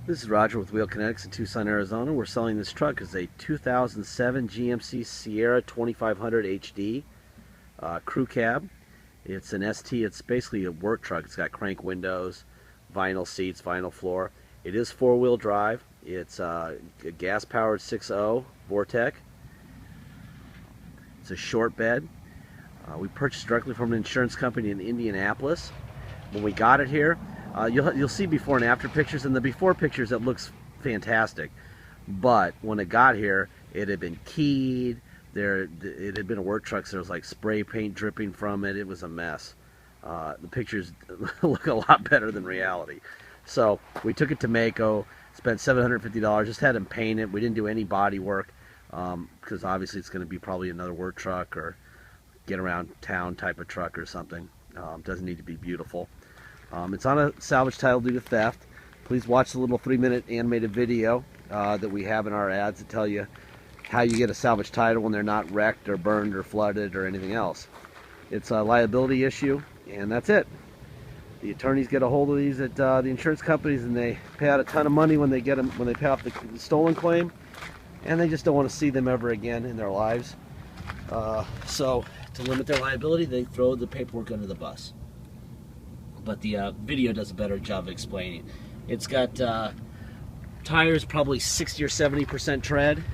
This is Roger with Wheel Kinetics in Tucson, Arizona. We're selling this truck as a 2007 GMC Sierra 2500 HD crew cab. It's an ST. It's basically a work truck. It's got crank windows, vinyl seats, vinyl floor. It is four-wheel drive. It's a gas-powered 6.0 Vortec. It's a short bed. We purchased directly from an insurance company in Indianapolis. When we got it here, you'll see before and after pictures. In the before pictures, it looks fantastic, but when it got here, it had been keyed. It had been a work truck, so there was like spray paint dripping from it. It was a mess. The pictures look a lot better than reality. So we took it to Mako, spent $750, just had them paint it. We didn't do any body work because obviously it's going to be probably another work truck or get around town type of truck or something. Doesn't need to be beautiful. It's on a salvage title due to theft. Please watch the little 3-minute animated video that we have in our ads to tell you how you get a salvage title when they're not wrecked or burned or flooded or anything else. It's a liability issue, and that's it. The attorneys get a hold of these at the insurance companies, and they pay out a ton of money when they get them, when they pay off the stolen claim, and they just don't want to see them ever again in their lives. So to limit their liability, they throw the paperwork under the bus. But the video does a better job of explaining. It's got tires probably 60 or 70% tread.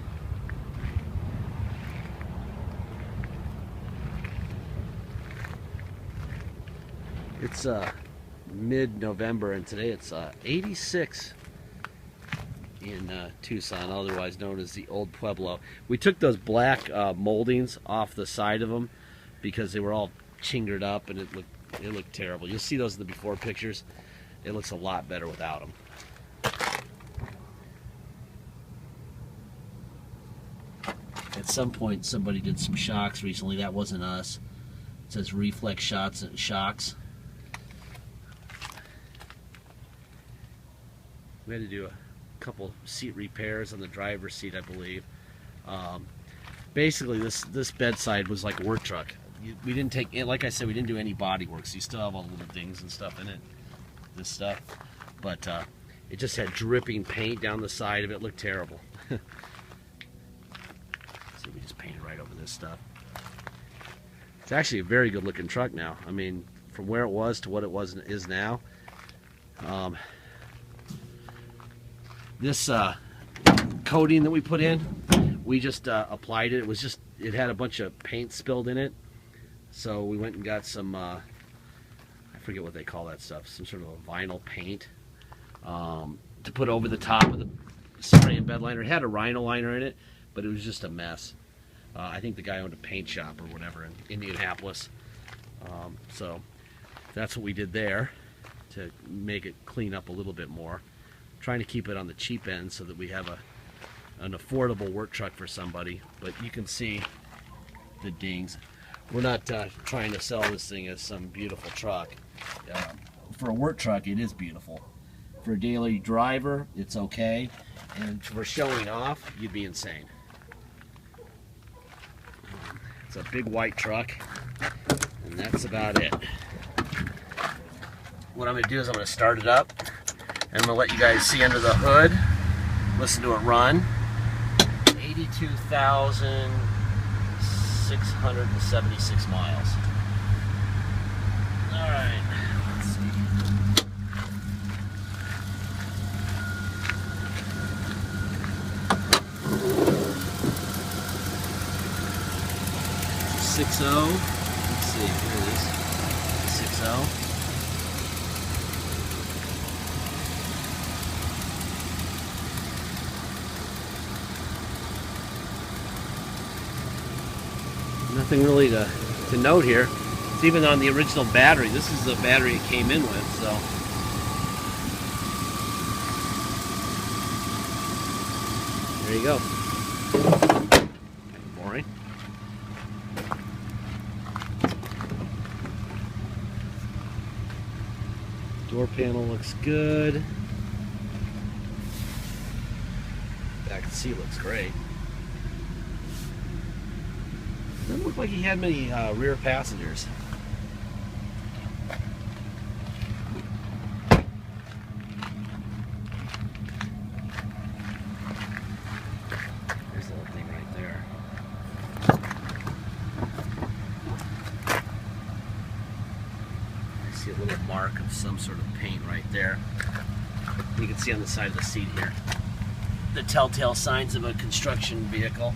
It's mid-November, and today it's 86 in Tucson, otherwise known as the Old Pueblo. We took those black moldings off the side of them because they were all chingered up, and it looked terrible. You'll see those in the before pictures. It looks a lot better without them. At some point, somebody did some shocks recently. That wasn't us. It says reflex shots and shocks. We had to do a couple seat repairs on the driver's seat, I believe. Basically, this bedside was like a work truck. We didn't take, like I said, we didn't do any body work, so you still have all the little things and stuff in it, this stuff. But it just had dripping paint down the side of it. It looked terrible. So we just painted right over this stuff. It's actually a very good looking truck now. I mean, from where it was to what it is now. This coating that we put in, we just applied it. It had a bunch of paint spilled in it. So we went and got some, I forget what they call that stuff, some sort of a vinyl paint to put over the top of the spray and bed liner. It had a rhino liner in it, but it was just a mess. I think the guy owned a paint shop or whatever in Indianapolis. So that's what we did there to make it clean up a little bit more. Trying to keep it on the cheap end so that we have an affordable work truck for somebody. But you can see the dings. We're not trying to sell this thing as some beautiful truck. For a work truck, it is beautiful. For a daily driver, it's okay. And for showing off, you'd be insane. It's a big white truck, and that's about it. What I'm going to do is I'm going to start it up, and I'm going to let you guys see under the hood, listen to it run. 82,676 miles. Alright, let's see. It's a 6.0. Let's see, here it is. 6.0. Nothing really to note here. It's even on the original battery. This is the battery it came in with, so. There you go. Boring. Door panel looks good. Back seat looks great. Doesn't look like he had many rear passengers. mark of some sort of paint right there. You can see on the side of the seat here the telltale signs of a construction vehicle,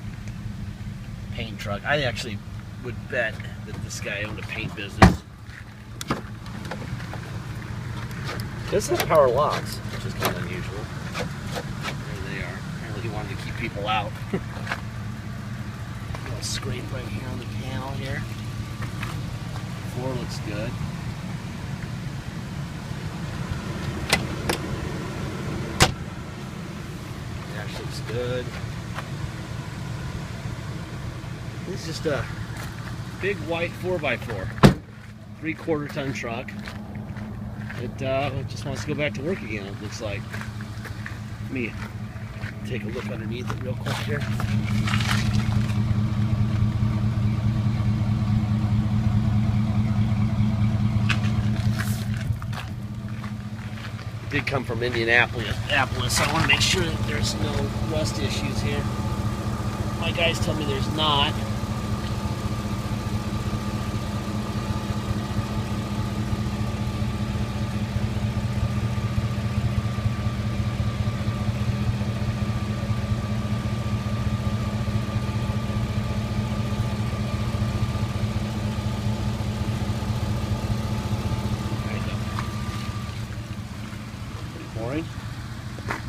paint truck. I actually would bet that this guy owned a paint business. This has power locks, which is kind of unusual. There they are. Apparently he wanted to keep people out. A little scrape right here on the panel here. Floor looks good. Dash looks good. This is just a big white 4x4, 3/4 ton truck. It just wants to go back to work again, it looks like. Let me take a look underneath it real quick here. It did come from Indianapolis, so I want to make sure that there's no rust issues here. My guys tell me there's not.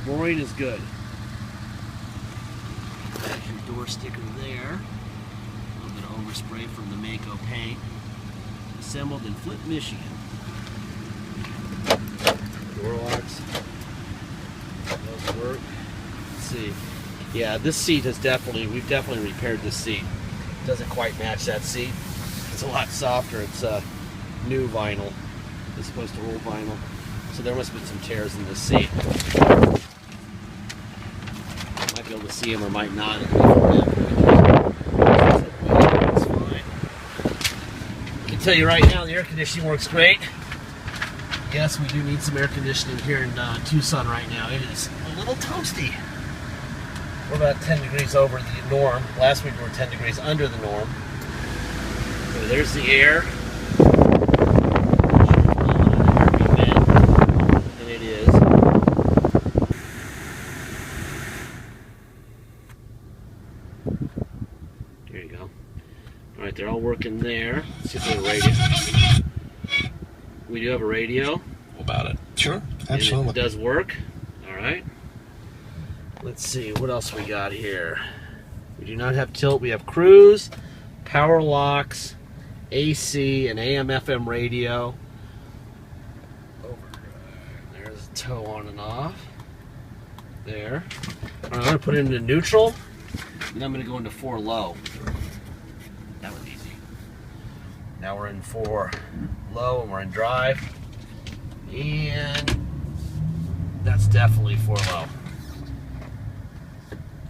Boring is good. There's your door sticker there. A little bit of overspray from the Mako paint. Assembled in Flint, Michigan. Door locks. Those work. Let's see. Yeah, this seat has we've definitely repaired this seat. Doesn't quite match that seat. It's a lot softer. It's new vinyl as opposed to old vinyl. So there must have been some tears in this seat. Might be able to see them or might not. It's fine. I can tell you right now, the air conditioning works great. Yes, we do need some air conditioning here in Tucson right now. It is a little toasty. We're about 10 degrees over the norm. Last week we were 10 degrees under the norm. So there's the air. Alright, they're all working there. Let's see if we have a radio. We do have a radio. About it. Sure, absolutely. And it does work. Alright. Let's see, what else we got here? We do not have tilt. We have cruise, power locks, AC, and AM FM radio. There's a tow on and off. There. Alright, I'm going to put it into neutral. And I'm going to go into 4 low. That was easy. Now we're in 4 low and we're in drive. And that's definitely 4 low.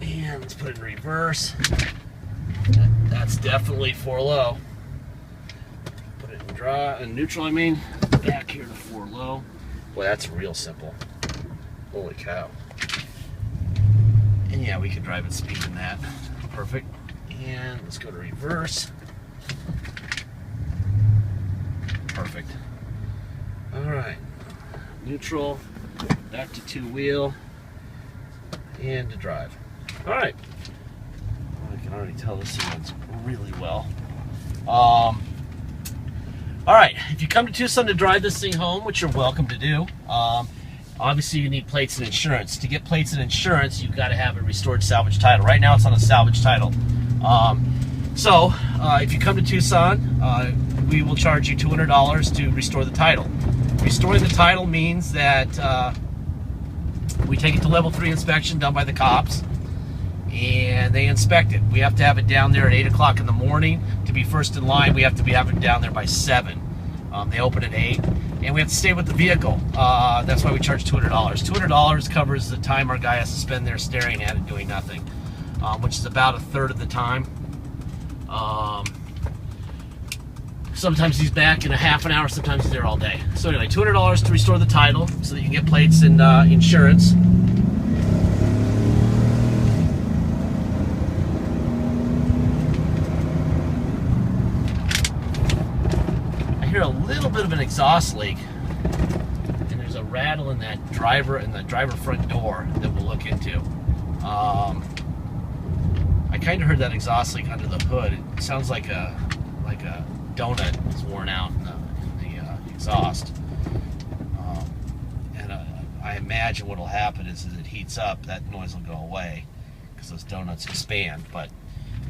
And let's put it in reverse. That's definitely 4 low. Put it in drive, in neutral, I mean. Back here to 4 low. Boy, that's real simple. Holy cow. And yeah, we could drive at speed in that. Perfect. And let's go to reverse. Perfect. Alright. Neutral. Back to 2-wheel. And to drive. Alright. I can already tell this thing runs really well. Alright. If you come to Tucson to drive this thing home, which you're welcome to do, obviously you need plates and insurance. To get plates and insurance, you've got to have a restored salvage title. Right now it's on a salvage title. If you come to Tucson, we will charge you $200 to restore the title. Restoring the title means that we take it to level 3 inspection done by the cops, and they inspect it. We have to have it down there at 8 o'clock in the morning. To be first in line, we have to have it down there by 7. They open at 8, and we have to stay with the vehicle. That's why we charge $200. $200 covers the time our guy has to spend there staring at it doing nothing, which is about 1/3 of the time. Sometimes he's back in a half an hour, sometimes he's there all day. So anyway, $200 to restore the title so that you can get plates and insurance. I hear a little bit of an exhaust leak. rattle in the driver front door that we'll look into. I kind of heard that exhaust leak under the hood. It sounds like a donut is worn out in the exhaust. And I imagine what will happen is as it heats up, that noise will go away because those donuts expand, but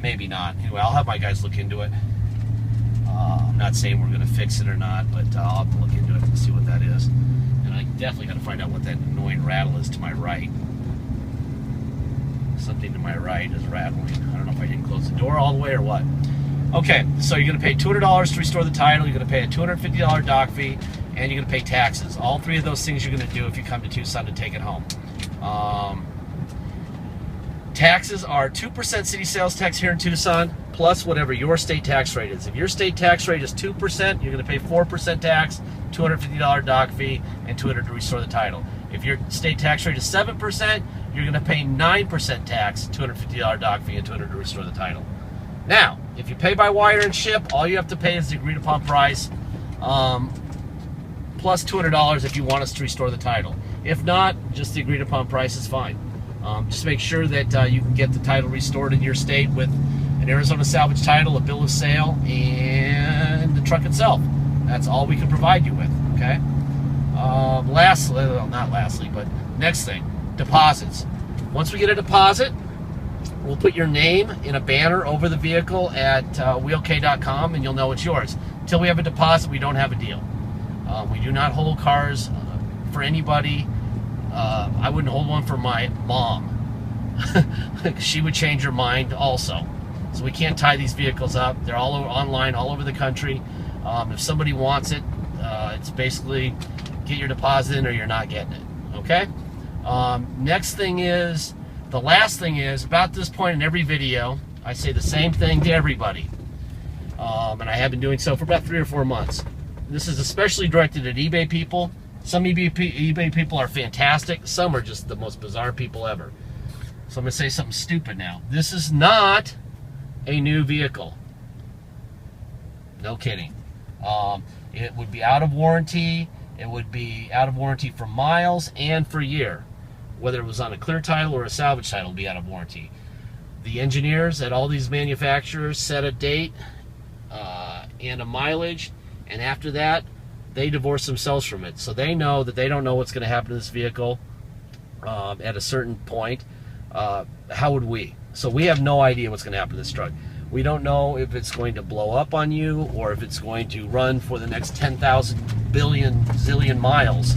maybe not. Anyway, I'll have my guys look into it. I'm not saying we're going to fix it or not, but I'll have to look into it and see what that is. And I definitely got to find out what that annoying rattle is to my right. Something to my right is rattling. I don't know if I didn't close the door all the way or what. Okay, so you're going to pay $200 to restore the title, you're going to pay a $250 dock fee, and you're going to pay taxes. All three of those things you're going to do if you come to Tucson to take it home. Taxes are 2% city sales tax here in Tucson, plus whatever your state tax rate is. If your state tax rate is 2%, you're going to pay 4% tax, $250 dock fee, and $200 to restore the title. If your state tax rate is 7%, you're going to pay 9% tax, $250 dock fee, and $200 to restore the title. Now, if you pay by wire and ship, all you have to pay is the agreed upon price, plus $200 if you want us to restore the title. If not, just the agreed upon price is fine. Just make sure that you can get the title restored in your state with an Arizona salvage title, a bill of sale, and the truck itself. That's all we can provide you with, okay? Lastly, well, not lastly, but next thing, deposits. Once we get a deposit, we'll put your name in a banner over the vehicle at wheelk.com, and you'll know it's yours. Until we have a deposit, we don't have a deal. We do not hold cars for anybody. I wouldn't hold one for my mom. She would change her mind also. So we can't tie these vehicles up. They're all online, all over the country. If somebody wants it, it's basically get your deposit in or you're not getting it. Okay? Next thing is, the last thing is, about this point in every video, I say the same thing to everybody. And I have been doing so for about 3 or 4 months. This is especially directed at eBay people. Some eBay people are fantastic. Some are just the most bizarre people ever. So I'm going to say something stupid now. This is not a new vehicle. No kidding. It would be out of warranty. It would be out of warranty for miles and for a year. Whether it was on a clear title or a salvage title, it would be out of warranty. The engineers at all these manufacturers set a date and a mileage, and after that, they divorce themselves from it. So they know that they don't know what's going to happen to this vehicle at a certain point. How would we? So we have no idea what's going to happen to this truck. We don't know if it's going to blow up on you or if it's going to run for the next 10,000 billion zillion miles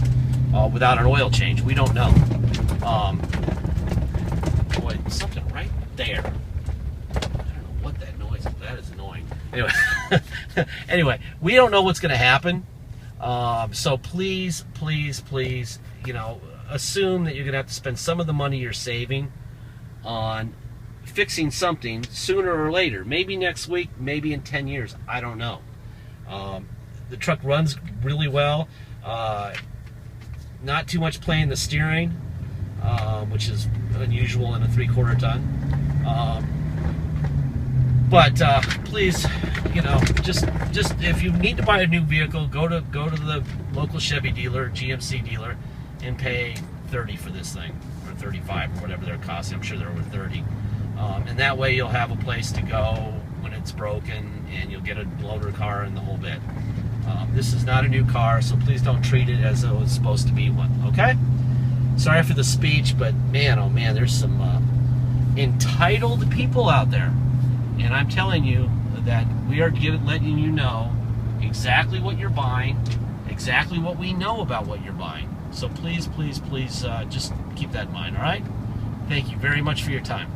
without an oil change. We don't know. Boy, something right there. I don't know what that noise is. That is annoying. Anyway, we don't know what's going to happen. So please, you know, assume that you're going to have to spend some of the money you're saving on fixing something sooner or later. Maybe next week, maybe in 10 years. I don't know. The truck runs really well. Not too much play in the steering, which is unusual in a 3/4 ton. But please, you know, just if you need to buy a new vehicle, go to the local Chevy dealer, GMC dealer, and pay $30 for this thing, or $35 or whatever they're costing. I'm sure they're over $30. And that way you'll have a place to go when it's broken, and you'll get a loaner car and the whole bit. This is not a new car, so please don't treat it as though it's supposed to be one, okay? Sorry for the speech, but man, oh man, there's some entitled people out there. And I'm telling you that we are letting you know exactly what you're buying, exactly what we know about what you're buying. So please, just keep that in mind, all right? Thank you very much for your time.